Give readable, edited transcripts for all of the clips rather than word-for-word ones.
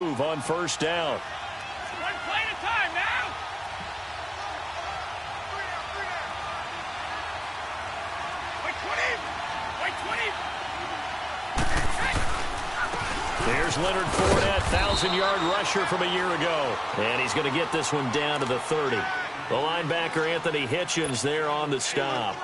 move on first down. One play at a time now. Wait 20. There's Leonard Fournette, 1,000-yard rusher from a year ago. And he's going to get this one down to the 30. The linebacker, Anthony Hitchens, there on the stop.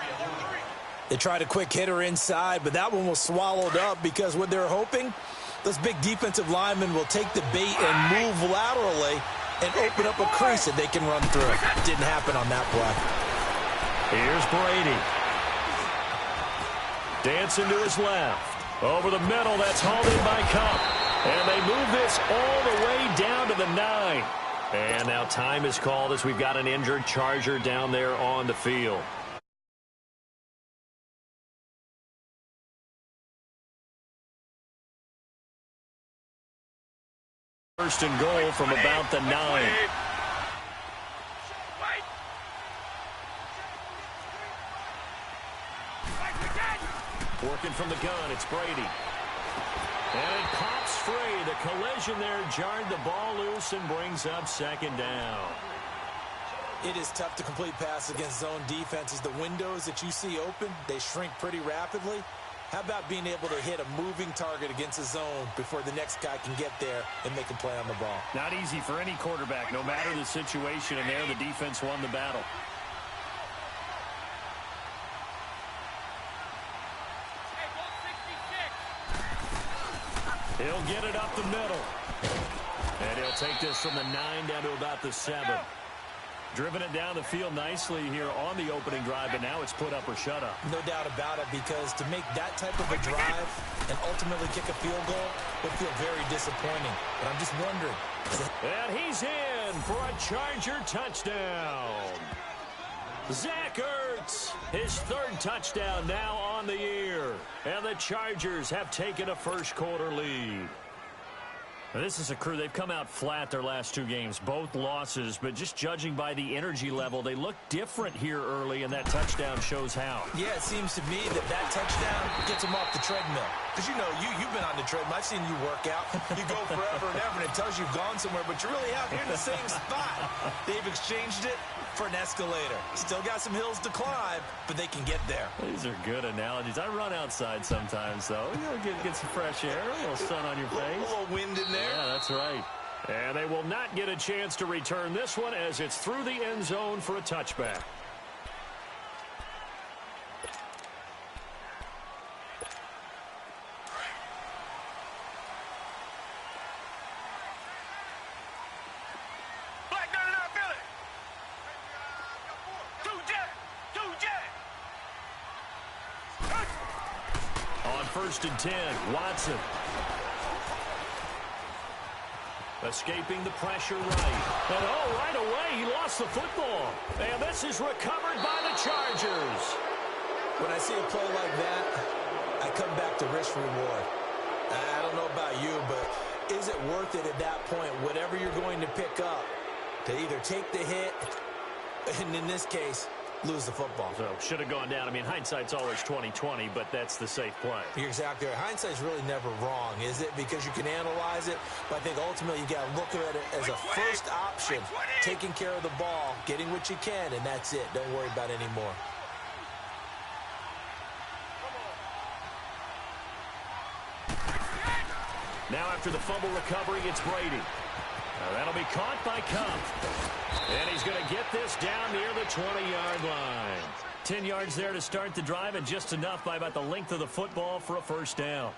They tried a quick hitter inside, but that one was swallowed up because what they're hoping, those big defensive linemen will take the bait and move laterally and open up a crease that they can run through. Didn't happen on that play. Here's Brady. Dancing to his left. Over the middle, that's hauled in by Cup. And they move this all the way down to the 9. And now time is called as we've got an injured Charger down there on the field. First and goal from about the 9. Working from the gun, it's Brady. And it pops free. The collision there jarred the ball loose and brings up second down. It is tough to complete passes against zone defenses. The windows that you see open, they shrink pretty rapidly. How about being able to hit a moving target against a zone before the next guy can get there and make a play on the ball? Not easy for any quarterback, no matter the situation, and there the defense won the battle. He'll get it up the middle. And he'll take this from the 9 down to about the 7. Driven it down the field nicely here on the opening drive, but now it's put up or shut up. No doubt about it, because to make that type of a drive and ultimately kick a field goal would feel very disappointing. But I'm just wondering. And he's in for a Charger touchdown. Zach Ertz, his 3rd touchdown now on the year. And the Chargers have taken a first-quarter lead. Now, this is a crew, they've come out flat their last 2 games, both losses, but just judging by the energy level, they look different here early, and that touchdown shows how. Yeah, it seems to me that touchdown gets them off the treadmill. Because, you know, you've been on the treadmill. I've seen you work out. You go forever and ever, and it tells you you've gone somewhere, but you're really out here in the same spot. They've exchanged it for an escalator. Still got some hills to climb, but they can get there. These are good analogies. I run outside sometimes, though. You know, get some fresh air, a little sun on your face. A little wind in there. Yeah, that's right. And they will not get a chance to return this one as it's through the end zone for a touchback. On 1st and 10, Watson. Escaping the pressure right. And right away, he lost the football. And this is recovered by the Chargers. When I see a play like that, I come back to risk reward. I don't know about you, but is it worth it at that point, whatever you're going to pick up, to either take the hit, and in this case, lose the football? So, should have gone down. I mean, hindsight's always 20/20, but that's the safe play. You're exactly right. Hindsight's really never wrong, is it? Because you can analyze it, but I think ultimately you got to look at it as a first option, taking care of the ball, getting what you can, and that's it. Don't worry about it anymore. Now after the fumble recovery, it's Brady. That'll be caught by Cup. And he's going to get this down near the 20-yard line. 10 yards there to start the drive, and just enough by about the length of the football for a first down.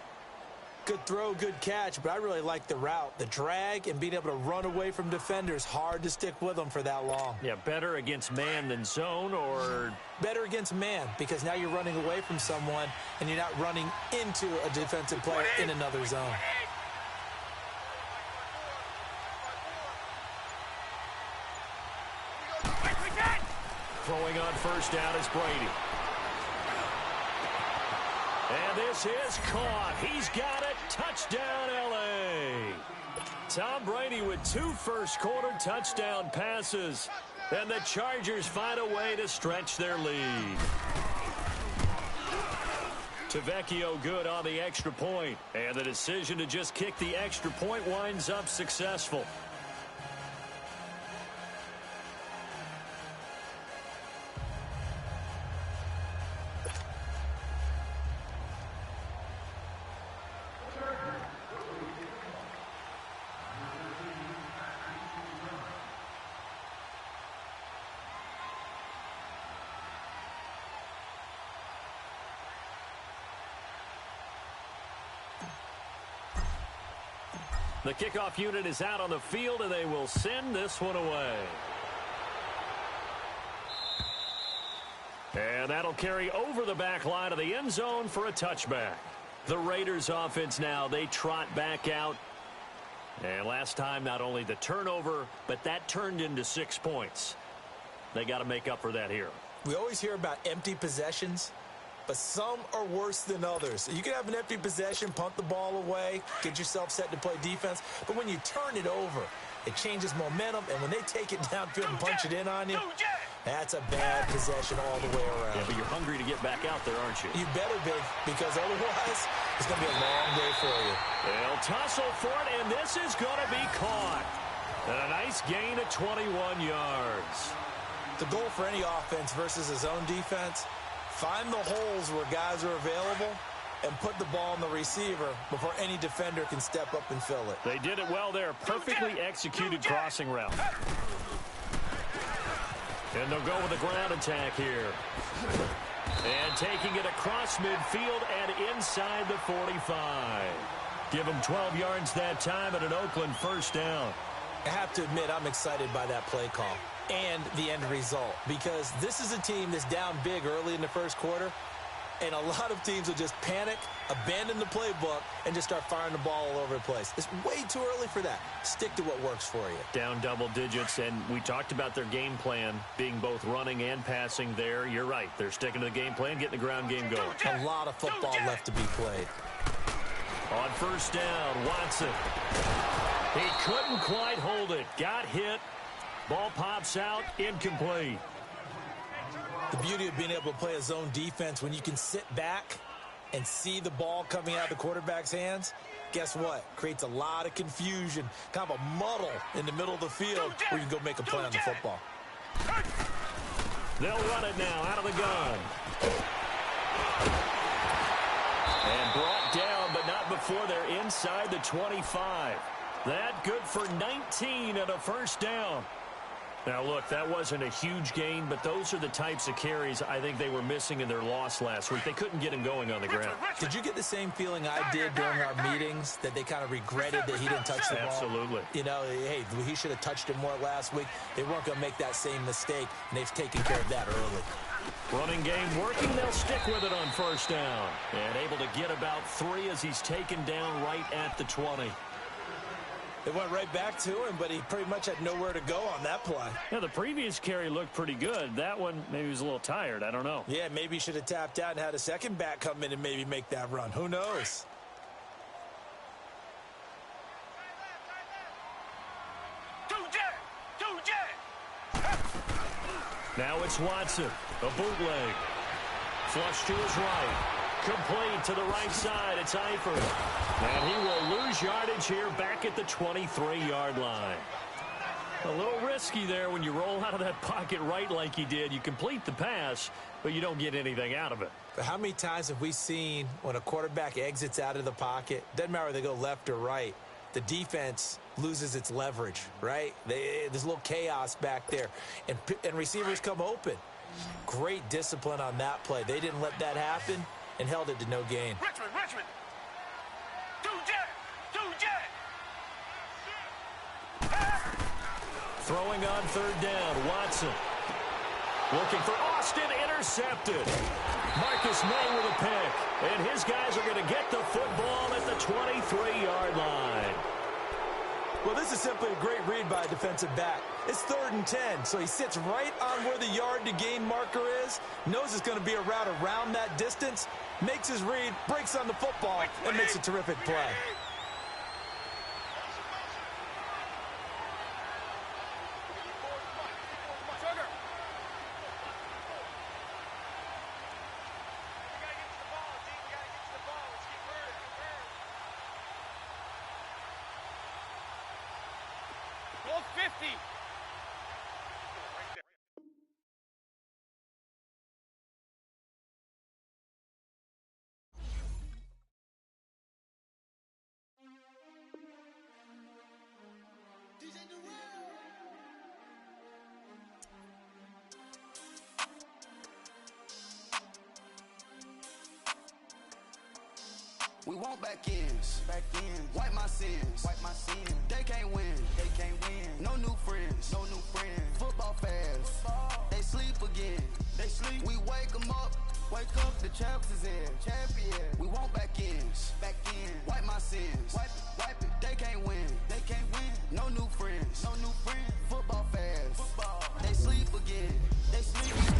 Good throw, good catch, but I really like the route. The drag and being able to run away from defenders, hard to stick with them for that long. Yeah, better against man than zone, or? Better against man, because now you're running away from someone, and you're not running into a defensive player in another zone. Throwing on first down is Brady. And this is caught. He's got it. Touchdown, L.A. Tom Brady with 2 first-quarter touchdown passes. And the Chargers find a way to stretch their lead. Tavecchio good on the extra point. And the decision to just kick the extra point winds up successful. The kickoff unit is out on the field, and they will send this one away. And that'll carry over the back line of the end zone for a touchback. The Raiders offense now, they trot back out. And last time, not only the turnover, but that turned into 6 points. They got to make up for that here. We always hear about empty possessions, but some are worse than others. You can have an empty possession, punt the ball away, get yourself set to play defense. But when you turn it over, it changes momentum. And when they take it downfield and punch it in on you, that's a bad possession all the way around. Yeah, but you're hungry to get back out there, aren't you? You better be, because otherwise it's going to be a long day for you. They'll tussle for it, and this is going to be caught. And a nice gain of 21 yards. The goal for any offense versus a zone defense, find the holes where guys are available and put the ball on the receiver before any defender can step up and fill it. They did it well there. Perfectly executed crossing route. And they'll go with a ground attack here. And taking it across midfield and inside the 45. Give them 12 yards that time and an Oakland first down. I have to admit, I'm excited by that play call and the end result, because this is a team that's down big early in the first quarter, and a lot of teams will just panic, abandon the playbook, and just start firing the ball all over the place. It's way too early for that. Stick to what works for you. Down double digits, and we talked about their game plan being both running and passing there. You're right. They're sticking to the game plan, getting the ground game going. A lot of football left to be played. On first down, Watson. He couldn't quite hold it. Got hit. Ball pops out, incomplete. The beauty of being able to play a zone defense, when you can sit back and see the ball coming out of the quarterback's hands, guess what? Creates a lot of confusion, kind of a muddle in the middle of the field where you can go make a play on the football. They'll run it now out of the gun. And brought down, but not before they're inside the 25. That good for 19 and a first down. Now, look, that wasn't a huge gain, but those are the types of carries I think they were missing in their loss last week. They couldn't get him going on the ground. Did you get the same feeling I did during our meetings, that they kind of regretted that he didn't touch the ball? Absolutely. You know, hey, he should have touched it more last week. They weren't going to make that same mistake, and they've taken care of that early. Running game working. They'll stick with it on first down. And able to get about 3 as he's taken down right at the 20. They went right back to him, but he pretty much had nowhere to go on that play. Yeah, the previous carry looked pretty good. That one, maybe he was a little tired. I don't know. Yeah, maybe he should have tapped out and had a second back come in and maybe make that run. Who knows? Now it's Watson. A bootleg. Flush to his right. Complete to the right side. It's Eifert. And he will lose yardage here back at the 23-yard line. A little risky there when you roll out of that pocket right like he did. You complete the pass, but you don't get anything out of it. But how many times have we seen when a quarterback exits out of the pocket, doesn't matter whether they go left or right, the defense loses its leverage, right? There's a little chaos back there, and receivers come open. Great discipline on that play. They didn't let that happen and held it to no gain. Richmond. Two jet. Throwing on third down, Watson. Looking for Austin, intercepted. Marcus May with a pick, and his guys are going to get the football at the 23-yard line. Well, this is simply a great read by a defensive back. It's 3rd and 10, so he sits right on where the yard-to-gain marker is, knows it's going to be a route around that distance, makes his read, breaks on the football, and makes a terrific play. Hold 50. We want back ends, wipe my sins, They can't win, No new friends, Football fans, they sleep again, We wake 'em up, the champs is in, We want back ends, wipe my sins, wipe it. They can't win, No new friends, Football fans, they sleep again, We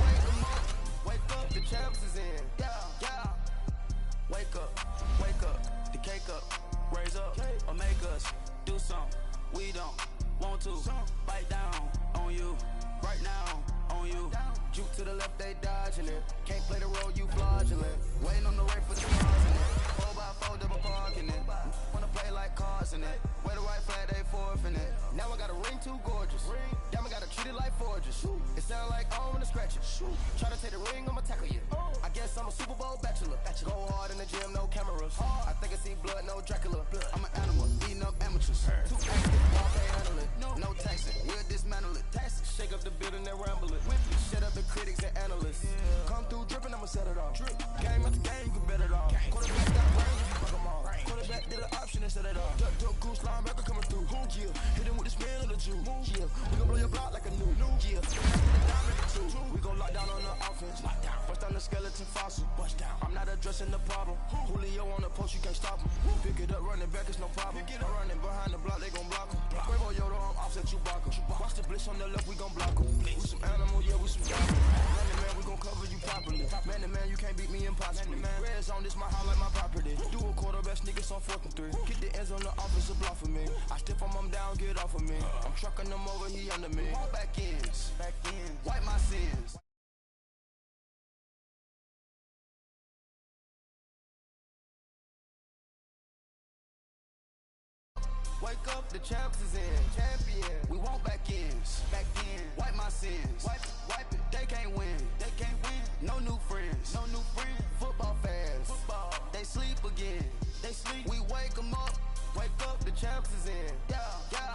wake 'em up, the champs is in, yeah. Wake up, the cake up, raise up, or make us do something we don't want to. Bite down on you, right now on you. Juke to the left, they dodging it. Can't play the role, you fraudulent. Waiting on the right for the stars in it. 4x4 double parking it. Wanna play like cars in it. Wear the right flag, they forfeiting it. Now I got a ring too gorgeous. Damn, I gotta treat it like forges. It sound like I don't wanna scratch it. Try to take the ring, I'ma tackle you. I guess I'm a Super Bowl bachelor. Go hard in the gym, no cameras. I think I see blood, no Dracula. I'm an animal, eating up amateurs. Too active, y'all can't handle it. No taxing, we'll dismantle it. Shake up the building and ramble it. Shut up the critics and analysts. Come through dripping, I'ma set it off. Game after game, you can bet it off. Quarterback got range, you fuck 'em off. Quarterback did an option and set it off. Duck, goose, linebacker coming through. Yeah, hit him with the spin of the Jew. Yeah, we gon' blow your block like a new. Yeah, we gon' lock down on the offense. Bust down the skeleton fossil. Bust down. I'm not addressing the problem. Julio on the post, you can't stop him. Pick it up, running back, it's no problem. I'm running behind the block, they gon' block him. Quavo Yoda, I'm offset Chewbacca. Watch the blitz on the left, we gon' block him. We some animal, yeah, we some dog. Man to man, we gon' cover you properly. Man to man, you can't beat me impossibly. Red zone, this my house like my property. Do a quarterback sneakers on 4th and 3. Get the ends on the offensive block for me. I stiff him down, get off of me. I'm trucking them over, he under me. Back ends, wipe my sins. Wake up, the champs is in, We want back ends, wipe my sins, wipe it. They can't win, No new friends, Football fans, they sleep again, We wake 'em up, the champs is in, yeah.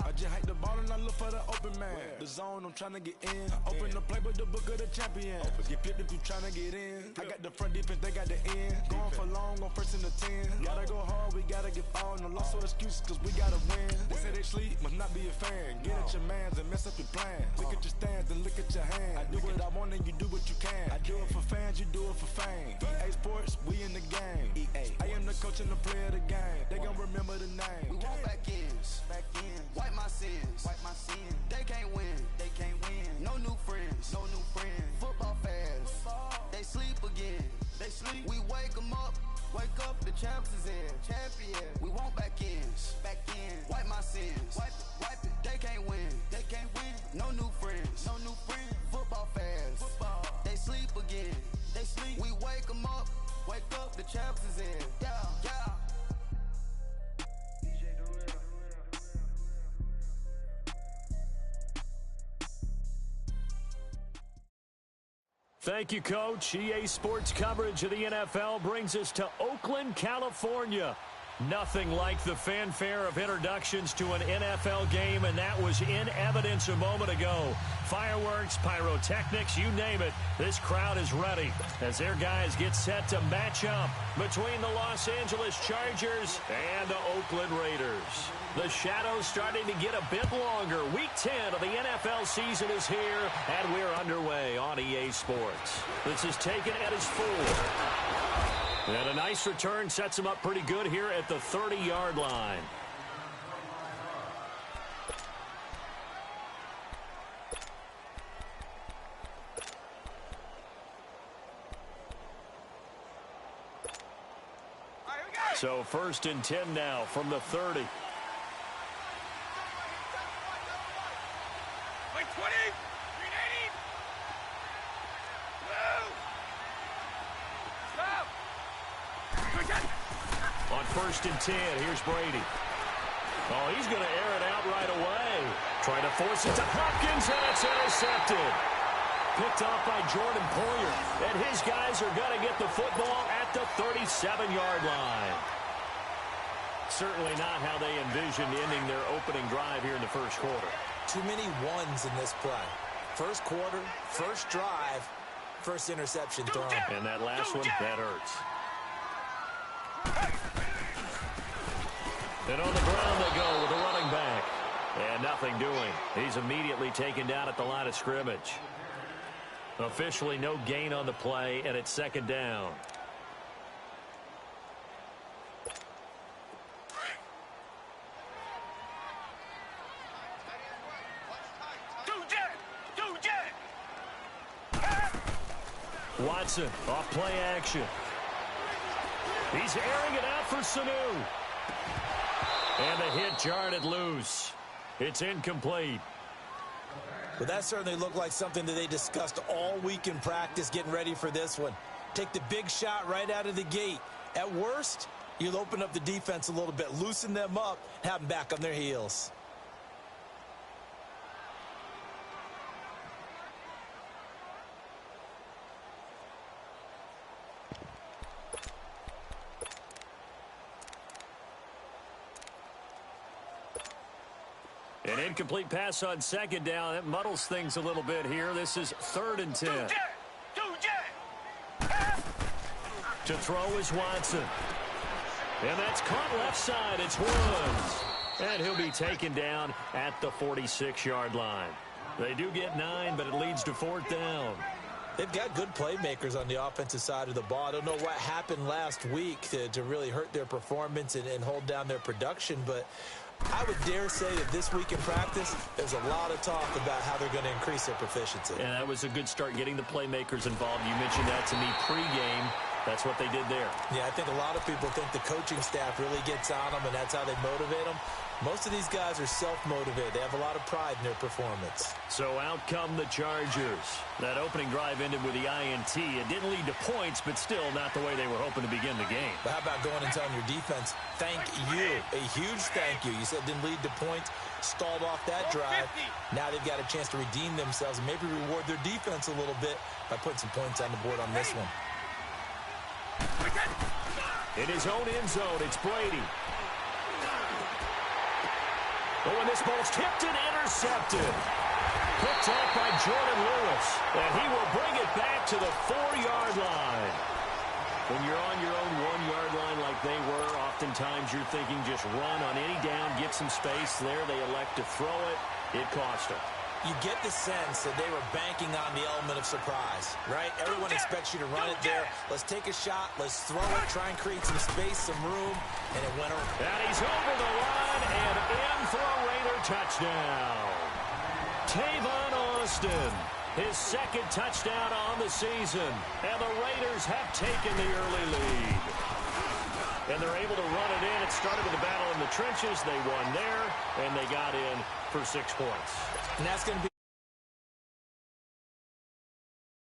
I just hike the ball and I look for the open man. The zone, I'm trying to get in. Open the playbook, the book of the champion. Get flipped if you trying to get in. I got the front defense, they got the end. Going for long, on 1st and 10. Gotta go hard, we gotta get fouled. No loss or excuses, cause we gotta win. They say they sleep, must not be a fan. Get at your mans and mess up your plans. Look at your stands and look at your hands. I do what I want and you do what you can. I do it for fans, you do it for fame. EA Sports, we in the game. I am the coach and the player of the game. They gon' remember the name. We want back ends, wipe my sins, They can't win, No new friends, Football fans, they sleep again, We wake 'em up, the champs is in, We want back ends, wipe my sins, wipe it. They can't win, No new friends, Football fans, they sleep again, We wake 'em up, the champs is in, yeah. Thank you, Coach. EA Sports coverage of the NFL brings us to Oakland, California. Nothing like the fanfare of introductions to an NFL game, and that was in evidence a moment ago. Fireworks, pyrotechnics, you name it. This crowd is ready as their guys get set to match up between the Los Angeles Chargers and the Oakland Raiders. The shadows starting to get a bit longer. Week 10 of the NFL season is here, and we're underway on EA Sports. This is taken at his 4. And a nice return sets him up pretty good here at the 30-yard line. So 1st and 10 now from the 30. Wait, 20. 380. Move. Stop. On 1st and 10, here's Brady. Oh, he's going to air it out right away. Trying to force it to Hopkins, and it's intercepted. Picked off by Jordan Poyer. And his guys are going to get the football at the 37-yard line. Certainly not how they envisioned ending their opening drive here in the first quarter. Too many ones in this play. First quarter, first drive, first interception thrown. And that last one, that hurts. And on the ground they go with a running back. And nothing doing. He's immediately taken down at the line of scrimmage. Officially no gain on the play, and it's second down. Watson, off play action. He's airing it out for Sanu. And the hit jarred it loose. It's incomplete. But that certainly looked like something that they discussed all week in practice getting ready for this one. Take the big shot right out of the gate. At worst, you'll open up the defense a little bit, loosen them up, have them back on their heels. An incomplete pass on second down. That muddles things a little bit here. This is 3rd and 10. To throw is Watson. And that's caught left side. It's Woods. And he'll be taken down at the 46-yard line. They do get 9, but it leads to 4th down. They've got good playmakers on the offensive side of the ball. I don't know what happened last week to really hurt their performance and hold down their production, but I would dare say that this week in practice, there's a lot of talk about how they're going to increase their proficiency. And that was a good start, getting the playmakers involved. You mentioned that to me pregame. That's what they did there. Yeah, I think a lot of people think the coaching staff really gets on them, and that's how they motivate them. Most of these guys are self-motivated. They have a lot of pride in their performance. So out come the Chargers. That opening drive ended with the INT. It didn't lead to points, but still not the way they were hoping to begin the game. But how about going and telling your defense, thank you, a huge thank you. You said it didn't lead to points, stalled off that drive. Now they've got a chance to redeem themselves and maybe reward their defense a little bit by putting some points on the board on this one. In his own end zone, it's Brady. Oh, and this ball's tipped and intercepted. Picked off by Jordan Lewis. And he will bring it back to the 4-yard line. When you're on your own 1-yard line like they were, oftentimes you're thinking just run on any down, get some space. There they elect to throw it. It cost them. You get the sense that they were banking on the element of surprise, right? Everyone expects you to run it there. Let's take a shot. Let's throw it. Try and create some space, some room. And it went over. And he's over the line and in for a Raider touchdown. Tavon Austin, his 2nd touchdown on the season. And the Raiders have taken the early lead. And they're able to run it in. It started with a battle in the trenches. They won there, and they got in for 6 points. And that's going to be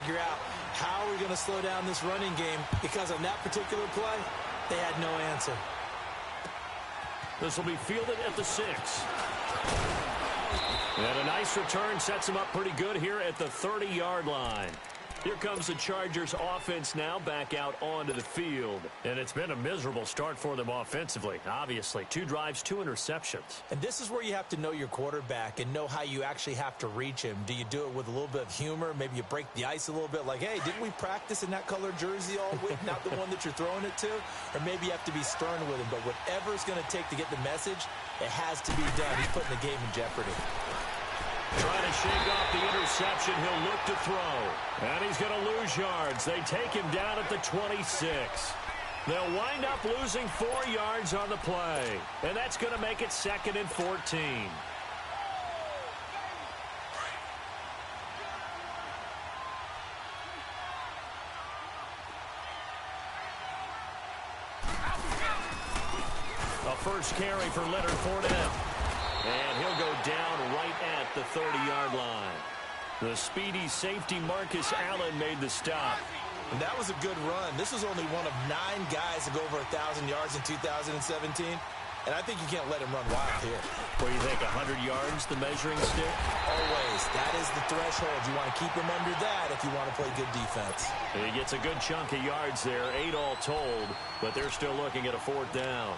figure out how we're going to slow down this running game, because on that particular play, they had no answer. This will be fielded at the 6. And a nice return sets them up pretty good here at the 30-yard line. Here comes the Chargers offense now back out onto the field. And it's been a miserable start for them offensively, obviously. 2 drives, 2 interceptions. And this is where you have to know your quarterback and know how you actually have to reach him. Do you do it with a little bit of humor? Maybe you break the ice a little bit like, hey, didn't we practice in that color jersey all week? Not the one that you're throwing it to? Or maybe you have to be stern with him. But whatever it's going to take to get the message, it has to be done. He's putting the game in jeopardy. Trying to shake off the interception. He'll look to throw. And he's going to lose yards. They take him down at the 26. They'll wind up losing 4 yards on the play. And that's going to make it 2nd and 14. A first carry for Leonard Fournette. And he'll go down right at the 30-yard line. The speedy safety Marcus Allen made the stop. And that was a good run. This was only one of 9 guys to go over 1,000 yards in 2017. and I think you can't let him run wild here. What do you think, 100 yards, the measuring stick? Always. That is the threshold. You want to keep him under that if you want to play good defense. He gets a good chunk of yards there, 8 all told, but they're still looking at a 4th down.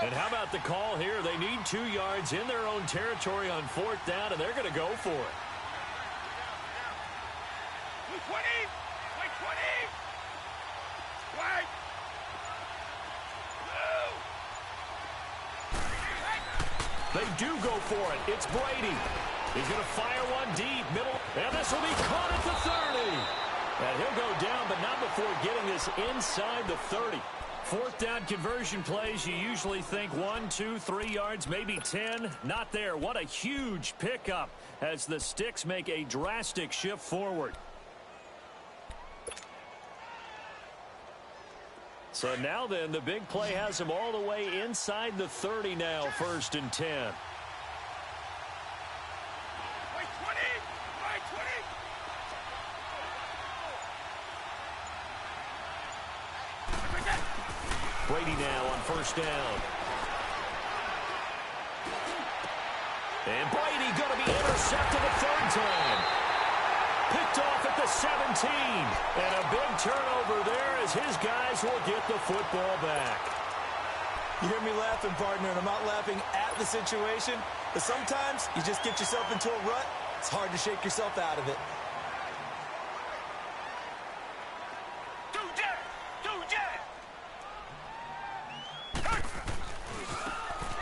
And how about the call here? They need 2 yards in their own territory on 4th down, and they're going to go for it. 20! 20! Right! They do go for it. It's Brady. He's going to fire one deep, middle, and this will be caught at the 30. And he'll go down, but not before getting this inside the 30. 4th down conversion plays, you usually think 1, 2, 3 yards, maybe 10. Not there. What a huge pickup as the Sticks make a drastic shift forward. So now then, the big play has them all the way inside the 30 now, 1st and 10. Right 20! Right 20! Brady now on 1st down. And Brady going to be intercepted a 3rd time. Picked off at the 17. And a big turnover there as his guys will get the football back. You hear me laughing, partner, and I'm not laughing at the situation, but sometimes you just get yourself into a rut. It's hard to shake yourself out of it.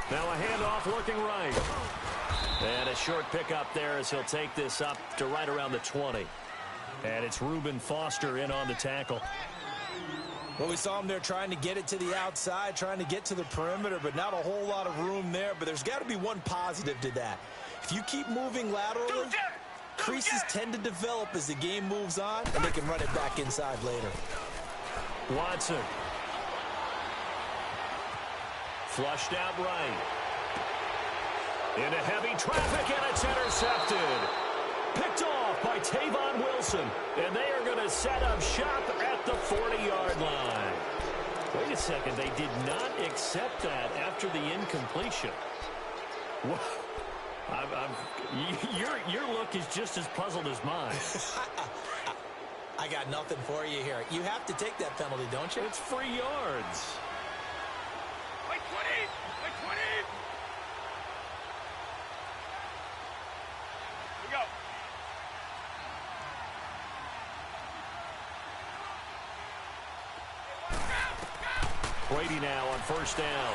Now a handoff looking right. And a short pickup there as he'll take this up to right around the 20. And it's Reuben Foster in on the tackle. Well, we saw him there trying to get it to the outside, trying to get to the perimeter, but not a whole lot of room there. But there's got to be one positive to that. If you keep moving laterally, creases tend to develop as the game moves on, and they can run it back inside later. Watson. Flushed out right. Into heavy traffic, and it's intercepted. Picked off by Tavon Wilson, and they are going to set up shop at the 40-yard line. Wait a second, they did not accept that after the incompletion. Your look is just as puzzled as mine. I got nothing for you here. You have to take that penalty, don't you? It's free yards. Like 20! Like 20! We go. Brady now on 1st down.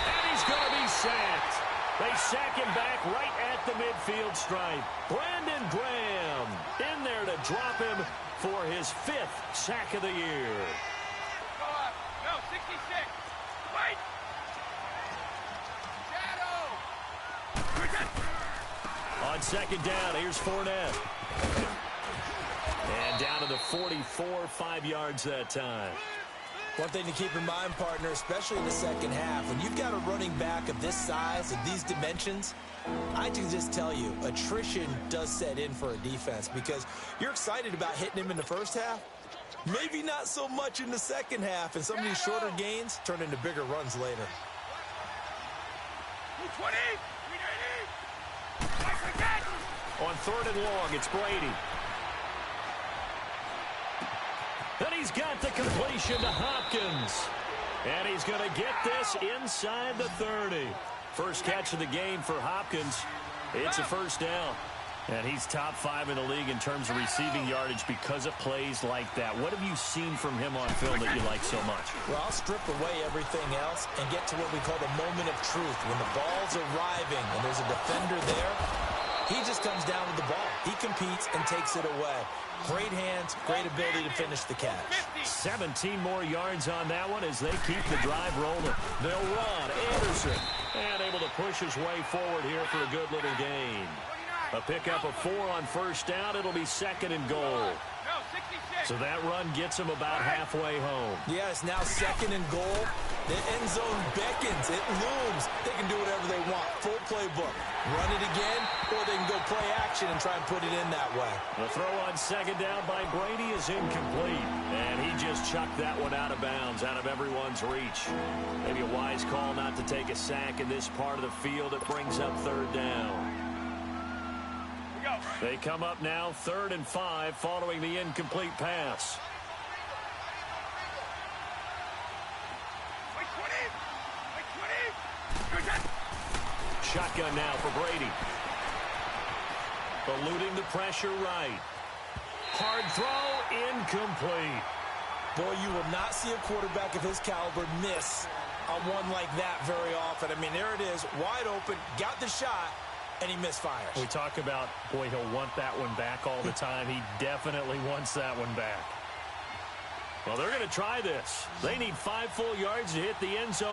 And he's going to be sacked. They sack him back right at the midfield stripe. Brandon Graham in there to drop him for his 5th sack of the year. Go up. No, 66. Wait. Shadow. On 2nd down, here's Fournette. And down to the 44, 5 yards that time. One thing to keep in mind, partner, especially in the second half, when you've got a running back of this size, of these dimensions, I can just tell you, attrition does set in for a defense because you're excited about hitting him in the first half, maybe not so much in the second half, and some of these shorter gains turn into bigger runs later. 220. 380. On 3rd and long, it's Brady. And he's got the completion to Hopkins. And he's going to get this inside the 30. First catch of the game for Hopkins. It's a 1st down. And he's top 5 in the league in terms of receiving yardage because of plays like that. What have you seen from him on film that you like so much? Well, I'll strip away everything else and get to what we call the moment of truth. When the ball's arriving and there's a defender there, he just comes down with the ball. He competes and takes it away. Great hands, great ability to finish the catch. 17 more yards on that one as they keep the drive rolling. They'll run. Anderson. And able to push his way forward here for a good little gain. 29. A pickup of 4 on first down. It'll be 2nd and goal. No, 66. So that run gets them about halfway home. Yes, now 2nd and goal. The end zone beckons. It looms. They can do whatever they want. Full playbook. Run it again, or they can go play action and try and put it in that way. The throw on 2nd down by Brady is incomplete. And he just chucked that one out of bounds, out of everyone's reach. Maybe a wise call not to take a sack in this part of the field. It brings up 3rd down. They come up now 3rd and 5 following the incomplete pass. Shotgun now for Brady. Eluding the pressure right. Hard throw, incomplete. Boy, you will not see a quarterback of his caliber miss on one like that very often. I mean, there it is, wide open, got the shot, and he misfires. We talk about, boy, he'll want that one back all the time. He definitely wants that one back. Well, they're going to try this. They need 5 full yards to hit the end zone.